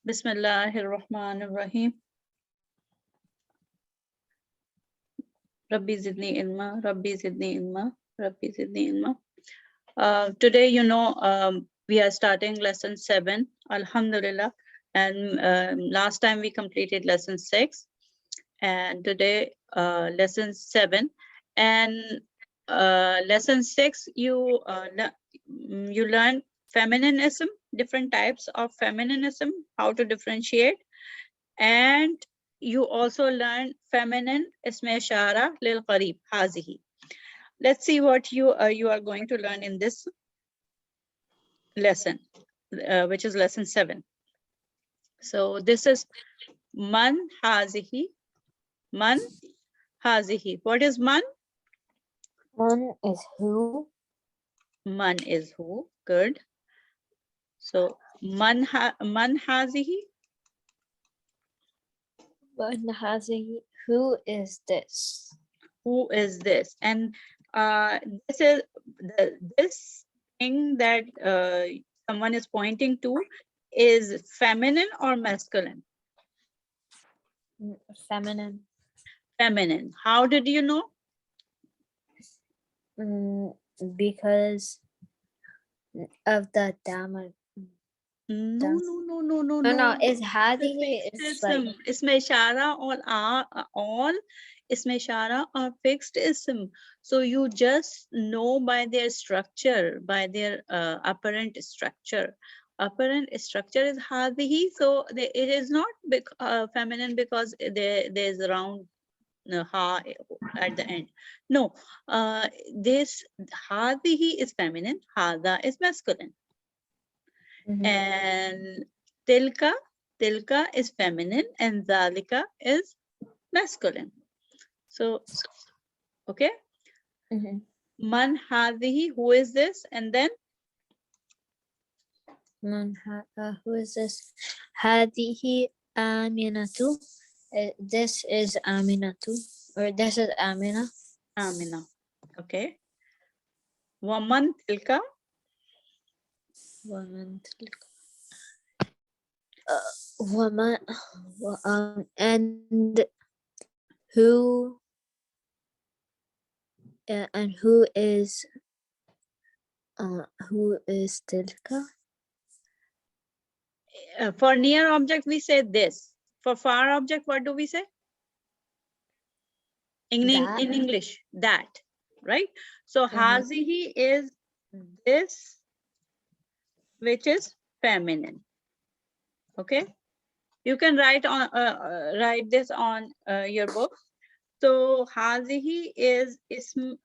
Bismillahir Rahmanir Rahim. Rabbi zidni ilma, Rabbi zidni ilma, Rabbi zidni ilma. Today, we are starting lesson 7, Alhamdulillah. And last time we completed lesson 6. And today, lesson 7. And lesson 6, you learn feminine ism, different types of feminine ism, how to differentiate. And you also learn feminine Ism Ishara lil Qarib, Hazihi. Let's see what you are going to learn in this lesson, which is lesson 7. So this is man hazihi. Man hazihi. What is man? Man is who? Man is who. Good. So man hazihi. Man hazihi. Who is this? Who is this? And this is this thing that someone is pointing to is feminine or masculine? Feminine. Feminine. How did you know? Because of the damage. No. No, it's hadihi. It's like Ism Ishara all Ism Ishara are fixed ism. So you just know by their structure, by their apparent structure. Apparent structure is hadihi. So it is not feminine because there's round ha at the end. No, this hadihi is feminine, hada is masculine. And tilka is feminine and zalika is masculine. So, okay. Man hadhihi, who is this? And then Man who is this? Hadihi Aminatu. This is Aminatu. Or this is Amina. Amina. Okay. Waman tilka. Woman tilka. Woman. And who is tilka? For near object, we say this. For far object, what do we say? In English, that, right? So hazihi is this, which is feminine. Okay, you can write this on your book. So hazihi is ism,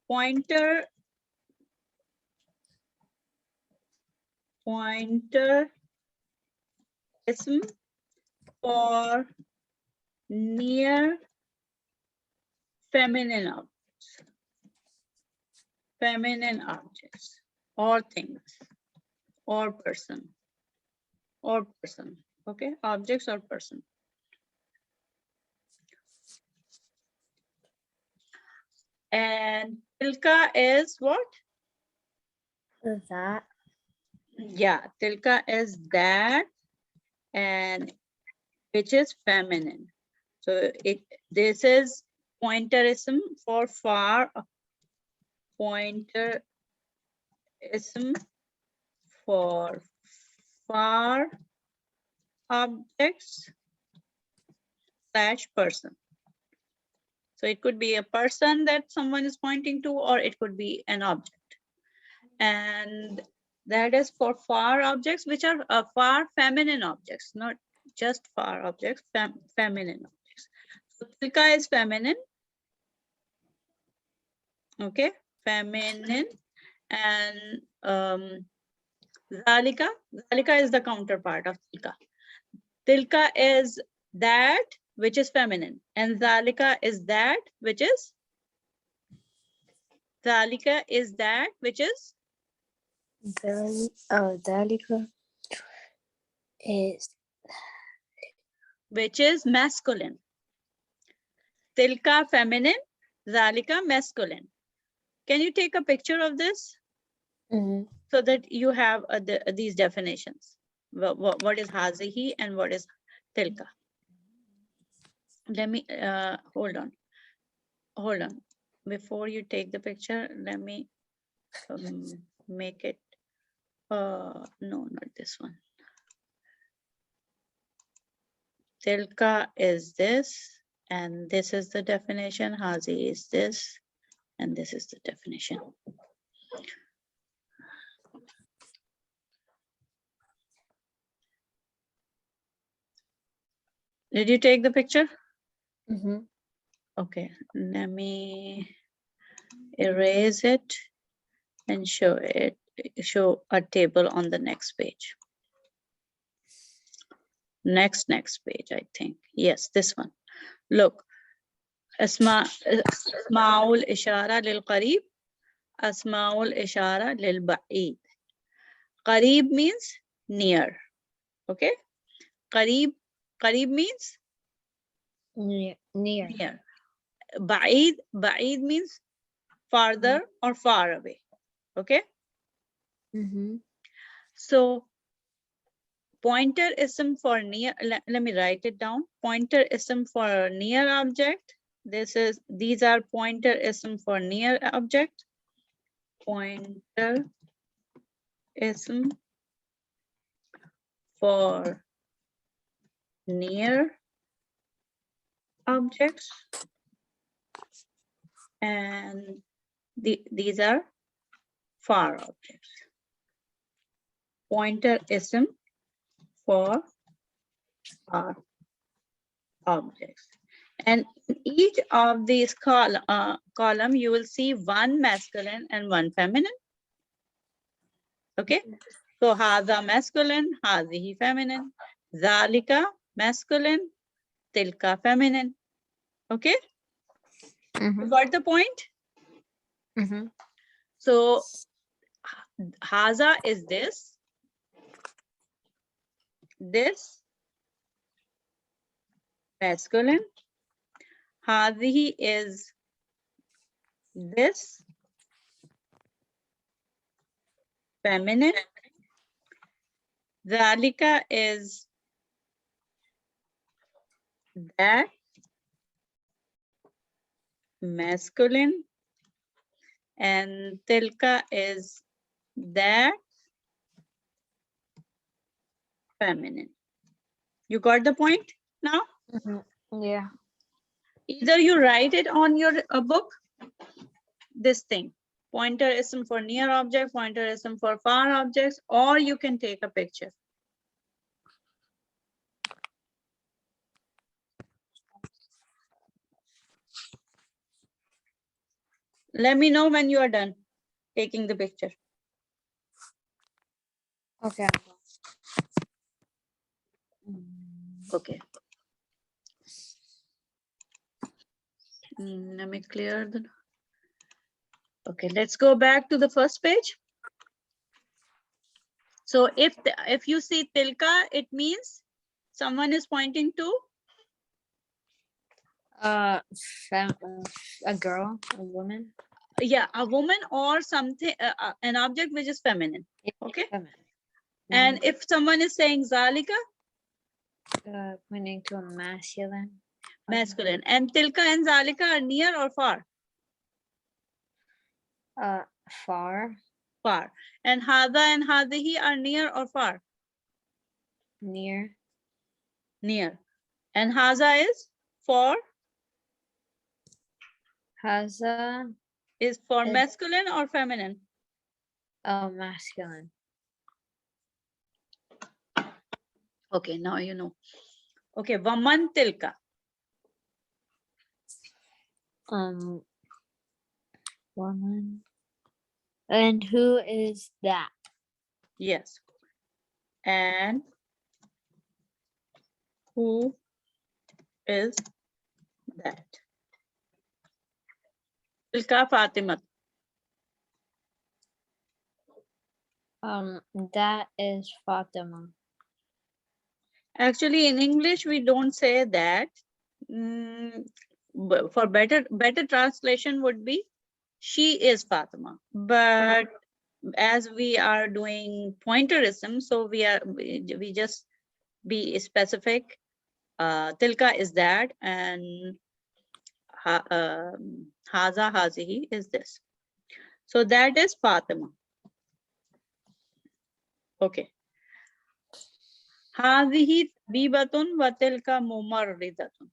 pointer ism for near feminine objects or things or person. Okay, objects or person. And tilka is what? That. Yeah, tilka is that, and which is feminine. So this is pointer ism for far. Pointer ism for far objects / person. So it could be a person that someone is pointing to, or it could be an object. And that is for far objects, which are far feminine objects, not just far objects, feminine objects. So tilka is feminine. Okay, feminine. And zalika is the counterpart of tilka. Tilka is that which is feminine, and zalika is that which is Zalika is that which is Zalika is masculine. Tilka feminine, Zalika masculine. Can you take a picture of this so that you have these definitions? What is hazihi and what is tilka? Let me hold on. Before you take the picture, let me make it. No, not this one. Tilka is this, and this is the definition. Hazi is this, and this is the definition. Did you take the picture? Mm-hmm. Okay, let me erase it and show a table on the next page. Next page, I think. Yes, this one. Look, asma'ul ishara lil qarib, asma'ul ishara lil ba'id. Qarib means near. Okay, qarib means Near. near. Ba'id means farther or far away. Okay. Mm-hmm. So pointer ism for near, let me write it down. Pointer ism for near object. These are pointer ism for near object. Pointer ism for near objects. And these are far objects. Pointer ism for far objects. And in each of these column, you will see one masculine and one feminine. Okay. So haza masculine, hazihi feminine, zalika masculine, tilka feminine. Okay. Mm-hmm. Got the point? Mm-hmm. So haza is this masculine. Hazihi is this feminine. Zalika is that masculine. And tilka is that feminine. You got the point now? Mm-hmm. Yeah. Either you write it on your book, this thing, pointer ism for near object, pointer ism for far objects, or you can take a picture. Let me know when you are done taking the picture. Okay. Okay. Let me clear the. Okay, let's go back to the first page. So if you see tilka, it means someone is pointing to A girl, a woman. yeah, a woman or something, an object which is feminine. Okay. Feminine. And if someone is saying zalika, Pointing to a masculine. masculine. And tilka and zalika are near or far? Far. Far. And hada and hadihi are near or far? Near. Near. And haza is for? Haza Is for is masculine or feminine? masculine. Okay, now you know. Okay, waman tilka. Woman. And who is that? Yes. And who is that? Tilka Fatima. That is Fatima. Actually, in English, we don't say that. But for better translation would be she is Fatima. But as we are doing Pointer Ism, so we just be specific. Tilka is that, and haza hazihi is this. So that is Fatima. Okay. Hazihi tabibatun wa tilka mumarridatun.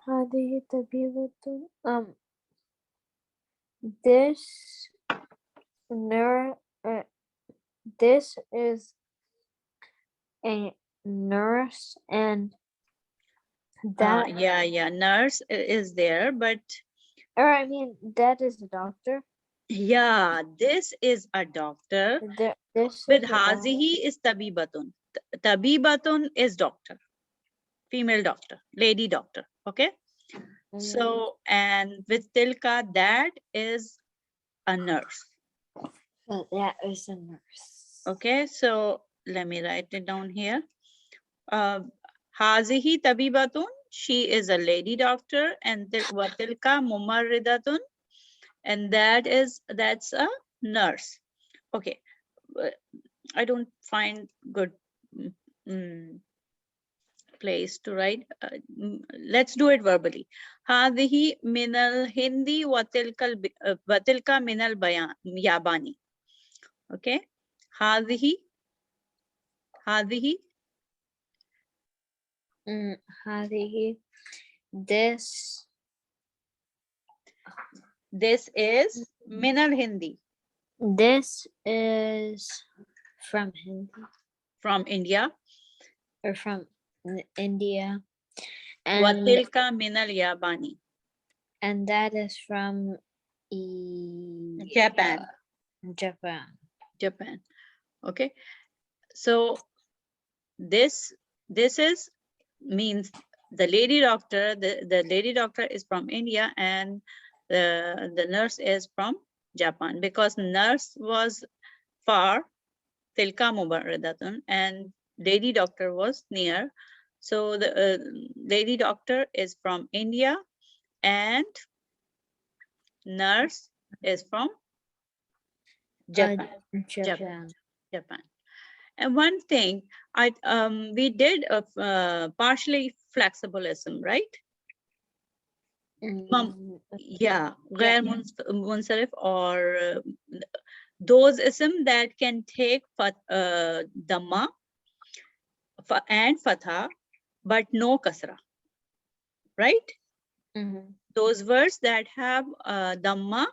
هذه طبيبة. This this is a nurse, and that Yeah, nurse is there, but or I mean that is a doctor. yeah, this is a doctor. This With is hazihi is tabibatun. Tabibatun is doctor, female doctor, lady doctor. Okay. So, and with tilka, that is a nurse. so that is a nurse. Okay, so let me write it down here. Hazihi tabibatun, she is a lady doctor, and watilka mumarridatun, and that's a nurse. Okay, I don't find good place to write. Let's do it verbally. Hadhihi minal Hindi watilka minal Yabani. Okay. Hadhihi. هذه this is minal Hindi. This is from Hindi. From India. Or from India. And watilka minal Yabani. And that is from Japan. Japan. Okay. So this is means the lady doctor. The lady doctor is from India, and the nurse is from Japan, because nurse was far, tilka mubarradatun, and lady doctor was near. So the lady doctor is from India, and nurse is from Japan. Japan. And one thing, we did a partially flexibilism, right? Yeah, غير munsarif, or those ism that can take dhamma and fatha, but no kasra, right? Those words that have dhamma,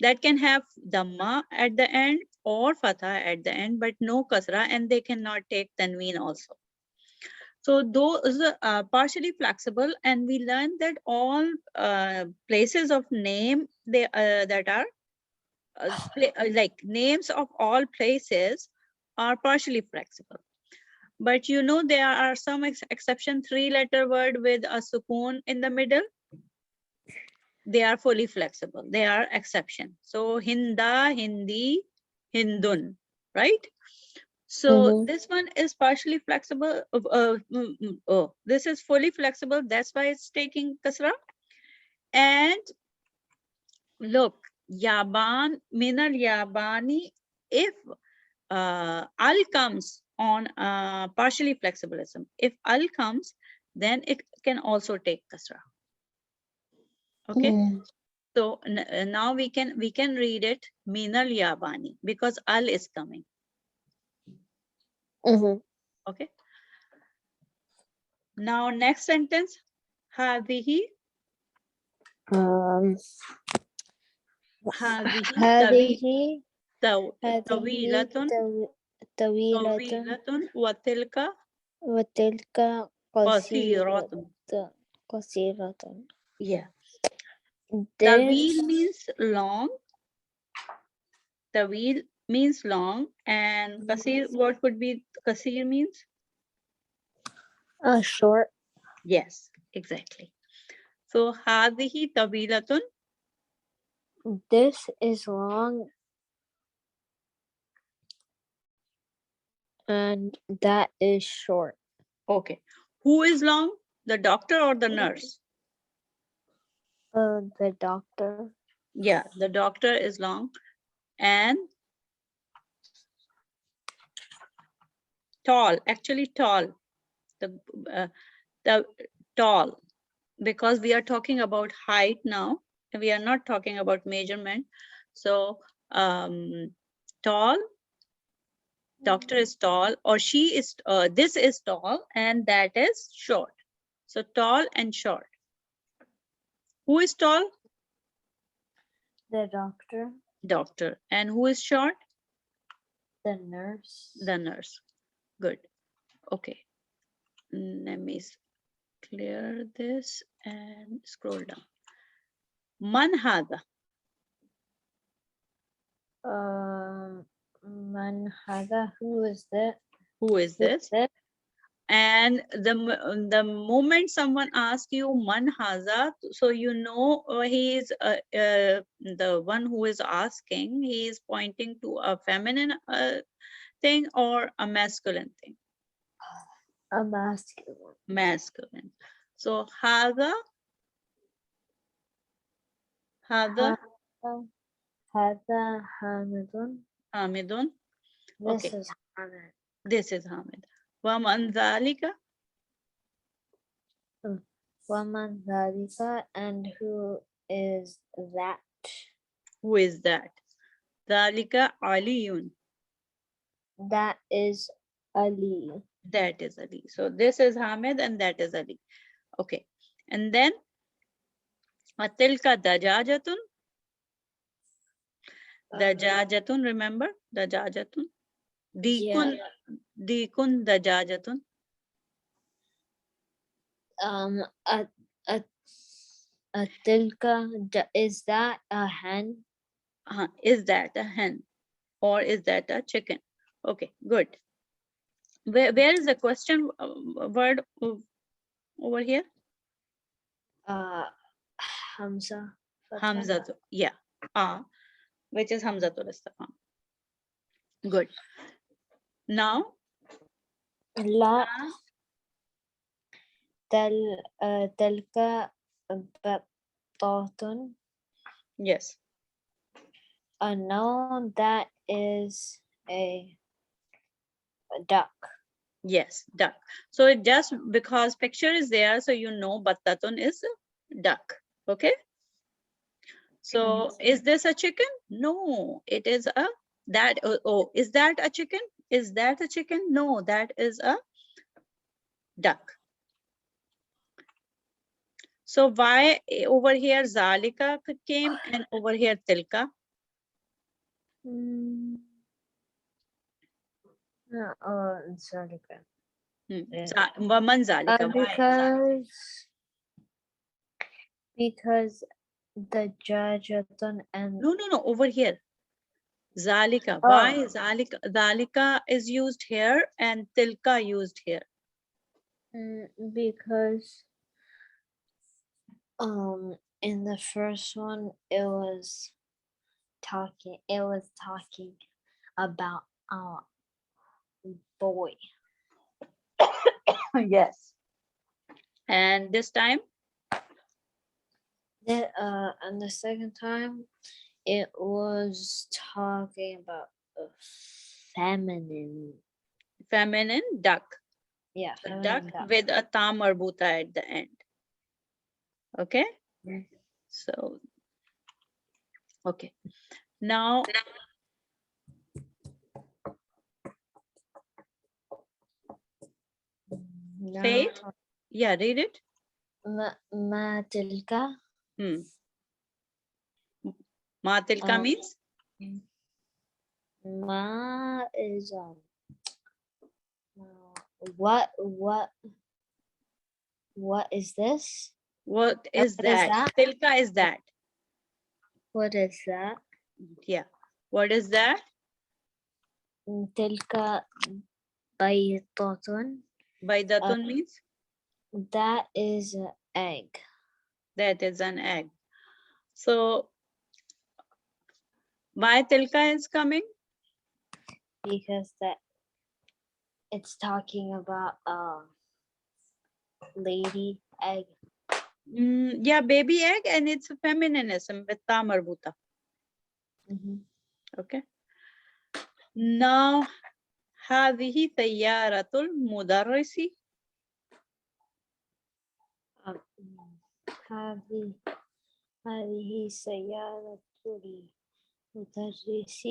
that can have dhamma at the end or fatha at the end, but no kasra, and they cannot take tanween also. So those are partially flexible, and we learned that all places of name, they that are like names of all places are partially flexible. But you know, there are some exception, 3-letter word with a sukoon in the middle. They are fully flexible. They are exception. So Hinda, Hindi, Hindun, right? So this one is partially flexible. This is fully flexible. That's why it's taking kasra. And look, Yaban, Minal Yabani, if al comes on partially flexibilism, if al comes, then it can also take kasra. Okay. So now we can read it Minal Yabani, because al is coming. Okay. Now next sentence. Hadihi. Hadihi tawilatun watilka qasiratun. Yeah. Tawil means long. Tawil means long, and kasir, what would be kasir means? Short. Yes, exactly. So hadihi tawilatun. This is long, and that is short. Okay. Who is long? The doctor or the nurse? The doctor. Yeah, the doctor is long. And tall, actually tall. The tall, because we are talking about height now. We are not talking about measurement. So tall, doctor is tall, or she is, this is tall and that is short. So tall and short. Who is tall? The doctor. Doctor. And who is short? The nurse. The nurse. Good. Okay. Let me clear this and scroll down. Man hada. Man hada. Who is that? Who is this? And the moment someone asks you man haza, so you know he is the one who is asking, he is pointing to a feminine thing or a masculine thing. A masculine. Masculine. So haza, hada, Hada Hamidun. hamidun. This Okay, is Hamid. this is Hamid. Wa man dhalika. Waman Dhalika, and who is that? Who is that? Dhalika aliyun. That is Ali. That is Ali. So this is Hamid and that is Ali. Okay. And then Atilka dajajatun. Dajajatun, remember? Dajajatun. Dikun, dikun dajajatun. A tilka, is that a hen? Is that a hen or is that a chicken? Okay, good. Where is the question word over here? Hamza. Hamza. Yeah. Which is Hamzatul Istifham. Good. Now, La tilka battatun. yes. No, that is a duck. Yes, duck. So it just because picture is there, so you know battatun is duck. Okay. So is this a chicken? No, it is a that. Oh, is that a chicken? Is that a chicken? No, that is a duck. So why over here zalika came and over here tilka? Zalika. Waman zalika. Why? Because the jajatun and No. Over here. Zalika. Why zalika? Zalika is used here and tilka used here. Because in the first one it was talking about a boy. Yes. And this time? Then and the second time it was talking about a feminine Duck. Yeah, A duck with a ta marbuta at the end. Okay. So, okay. Now, Faith? Yeah, read it. Ma tilka. Ma tilka means? Ma is what is this? What is that? Tilka is that. What is that? Yeah. What is that? Tilka baydatun. Baydatun means? That is an egg. That is an egg. So, why tilka is coming? Because that it's talking about lady egg. Yeah, baby egg, and it's a feminism with ta marbuta. Okay. Now, هذه سيارة المدرس. هذه سيارة المدرس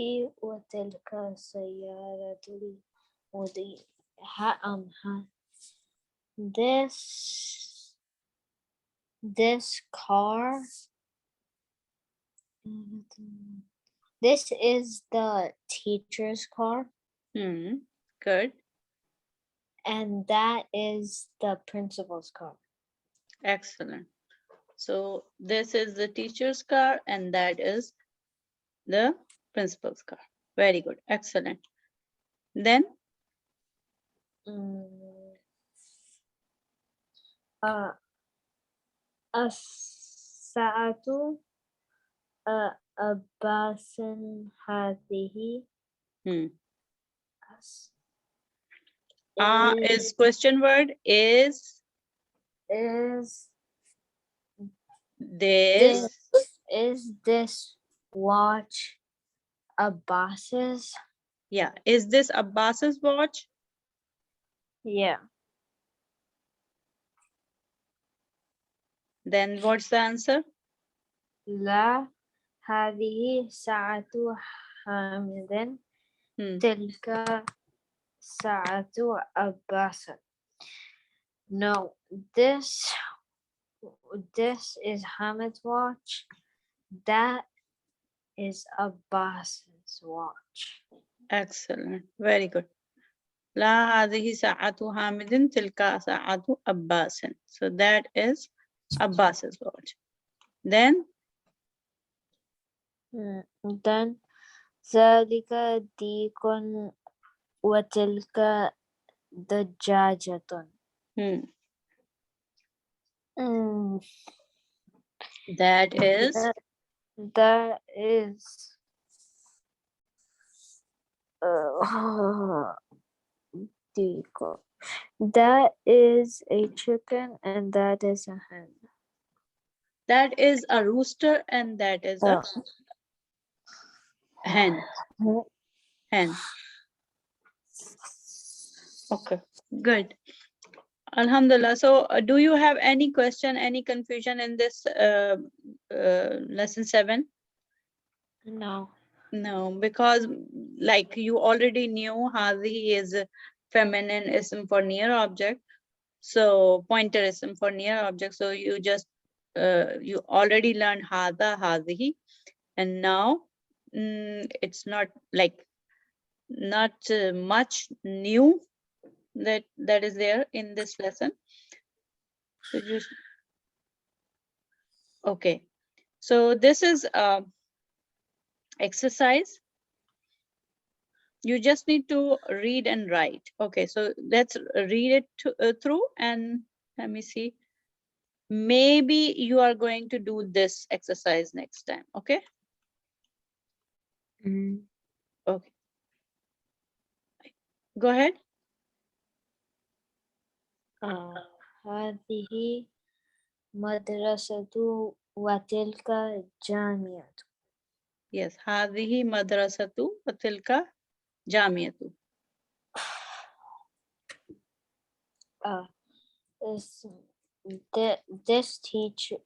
وتلك سيارة المدير. This car. This is the teacher's car, Good. and that is the principal's car. Excellent. So this is the teacher's car, and that is the principal's car. Very good. Excellent. Then الساعة أباس هذه. is question word is this. Is this watch Abbas's? Yeah. Is this Abbas's watch? Yeah. Then what's the answer? لا هذه ساعة حامد. تلك ساعة عباس. No, this is Hamid's watch. That is Abbas's watch. Excellent. Very good. لا هذه ساعة حامد تلك ساعة عباس. So that is Abbas's watch. Then ذلك ديك وتلك دجاجة. That is that is a chicken, and that is a hen. That is a rooster, and that is a hen. Hen. Okay, good. Alhamdulillah. So do you have any question, any confusion in this lesson 7? No. No, because like you already knew Hazi is a feminine ism for near object. So pointer ism for near object. So you just you already learned Hada, Hazihi, and now it's not like not much new that is there in this lesson. So just okay. So this is exercise. You just need to read and write. Okay, so let's read it through, and let me see. Maybe you are going to do this exercise next time. Okay. Okay. Go ahead. هذه مدرسة وتلك جامعة. Yes. هذه مدرسة وتلك جامعة. This teacher.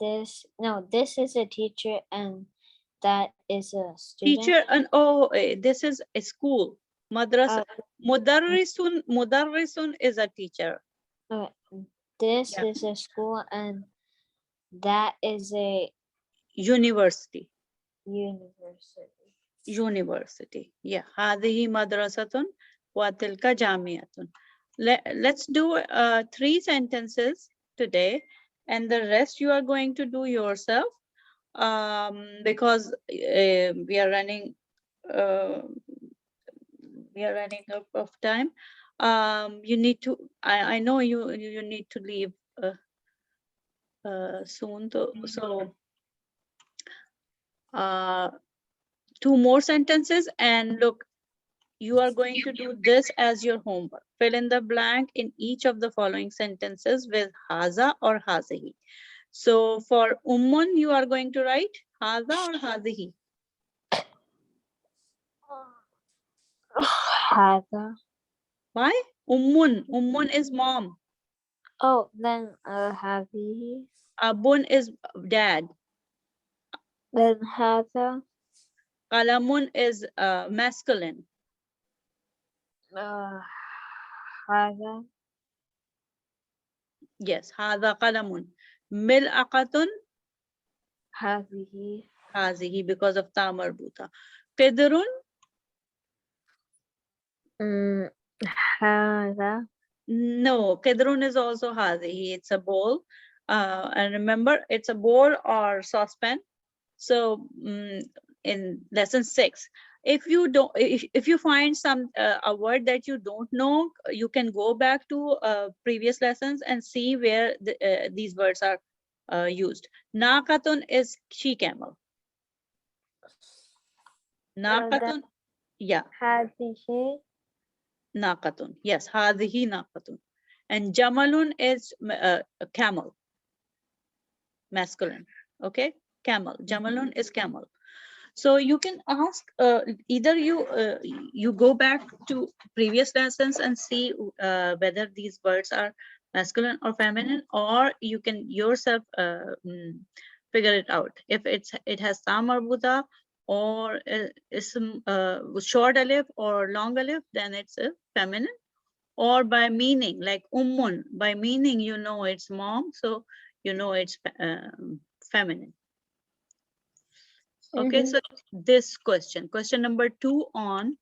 This is a teacher, and that is a student. Teacher, and this is a school. Madrasa. Mudarrisun is a teacher. This is a school, and that is a university. University. Yeah. هذه مدرسة وتلك جامعة. Let's do 3 sentences today, and the rest you are going to do yourself, because we are running out of time. You need to. I know you need to leave soon. So 2 more sentences, and look, you are going to do this as your homework. Fill in the blank in each of the following sentences with haza or hazihi. So for ummun, you are going to write haza or hazihi. Hada. Why? Ummun. Ummun is mom. Oh, then Hadihi. Abun is dad. Then Hada. Qalamun is masculine. Hada. Yes, hadha qalamun. Mil'aqatun, Hadihi. hazihi, because of ta marbuta. Qidrun, Hada. no, qidrun is also hazihi. It's a bowl. And remember, it's a bowl or saucepan. So in lesson 6, if you don't, if you find some a word that you don't know, you can go back to previous lessons and see where these words are used. Naqatun is she camel. Naqatun, yeah, Hadihi. naqatun. Yes, hadhihi naqatun. And jamalun is a camel, masculine. Okay, camel. Jamalun is camel. So you can ask either you go back to previous lessons and see whether these words are masculine or feminine, or you can yourself figure it out. If it has ta marbuta or ism short alif or long alif, then it's a feminine. Or by meaning, like ummun, by meaning you know it's mom, so you know it's feminine. Okay, so this question number 2 on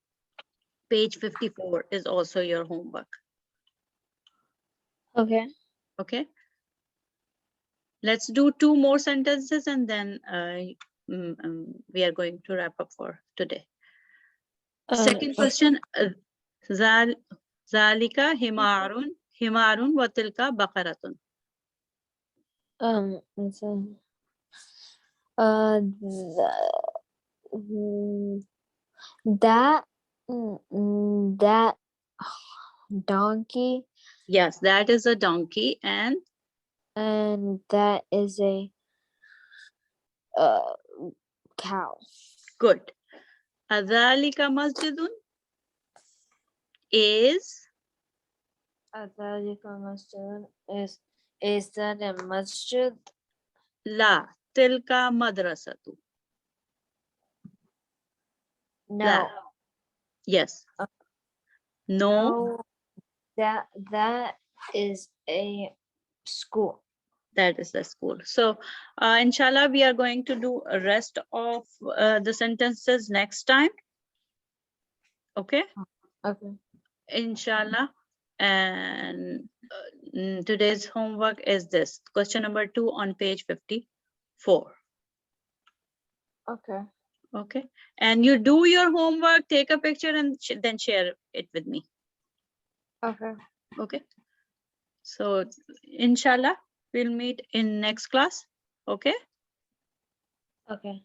page 54 is also your homework. Okay. Okay, let's do 2 more sentences and then we are going to wrap up for today. Second question, zalika himarun wa tilka baqaratun. That that donkey Yes, that is a donkey, and that is a cow. good. Adhalika masjidun is Is that a masjid? la tilka madrasatu. No. La. Yes. No, That is a school. that is the school. So inshallah, we are going to do a rest of the sentences next time. Okay, Okay. inshallah. And today's homework is this question number 2 on page 54. Okay. Okay, and you do your homework, take a picture and then share it with me. Okay. Okay, so inshallah we'll meet in next class. Okay, Okay.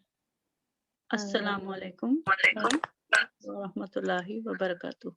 assalamu alaikum wa rahmatullahi wa barakatuh.